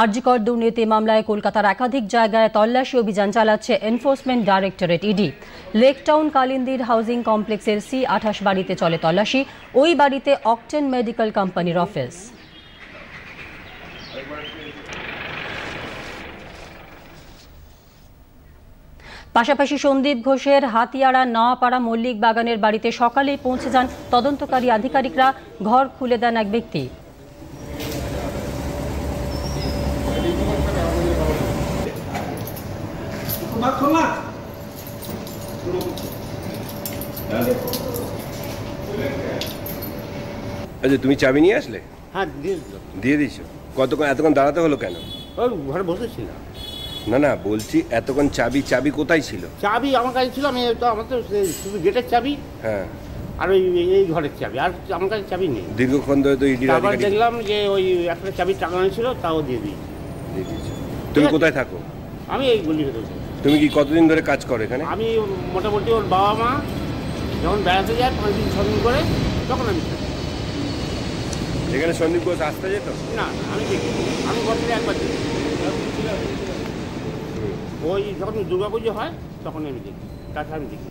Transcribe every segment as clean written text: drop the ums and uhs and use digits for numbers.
আরজিকর দুর্নীতি মামলায় কলকাতার একাধিক জায়গায় তল্লাশি অভিযান চালাচ্ছে এনফোর্সমেন্ট ডাইরেক্টরেট ইডি। লেকটাউন কালিন্দির হাউজিং কমপ্লেক্সের C28 বাড়িতে চলে তল্লাশি। ওই বাড়িতে অকটেন মেডিকেল কোম্পানির অফিস। পাশাপাশি সন্দীপ ঘোষের হাতিয়াড়া নওয়াপাড়া মল্লিক বাগানের বাড়িতে সকালেই পৌঁছে যান তদন্তকারী আধিকারিকরা। ঘর খুলে দেন এক ব্যক্তি। আচ্ছা, তুমি চাবি নিয়ে আসলে? হ্যাঁ, দিয়ে দিয়েছো। এতক্ষণ দাঁড়াতে হলো কেন? ঘরে বসেছিলাম। না বলছি এতক্ষণ চাবি কোথায় ছিল? চাবি আমার কাছে ছিল, আমি তো আমার তো শুধু গেটের চাবি, হ্যাঁ, আর এই ঘরের চাবি, আর আমার কাছে চাবি নেই। দীর্ঘক্ষণ ধরে তো ইডি আবার দেখলাম যে ওই একটা চাবি টাঙানো ছিল, তাও দিয়ে দিয়েছি। তুমি কোথায় থাকো? আমি এই গলির ভেতরে। তুমি কি কতদিন ধরে কাজ করো এখানে? আমি মোটামুটি ওর বাবা মা যখন বেড়াতে যায় 5 দিন 6 দিন করে, তখন আমি থাকি। এখানে সন্দীপ ঘোষ আসতে যেত? না, আমি দেখি, আমি বছরে একবার দেখি। ওই যখন দুর্গাপুজো হয় তখন আমি দেখি, তাছাড়া আমি দেখি।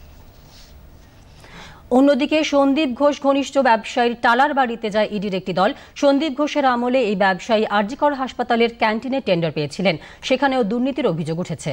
অন্যদিকে সন্দীপ ঘোষ ঘনিষ্ঠ ব্যবসায়ীর টালার বাড়িতে যায় ইডির একটি দল। সন্দীপ ঘোষের আমলে এই ব্যবসায়ী আরজিকর হাসপাতালের ক্যান্টিনে টেন্ডার পেয়েছিলেন, সেখানেও দুর্নীতির অভিযোগ উঠেছে।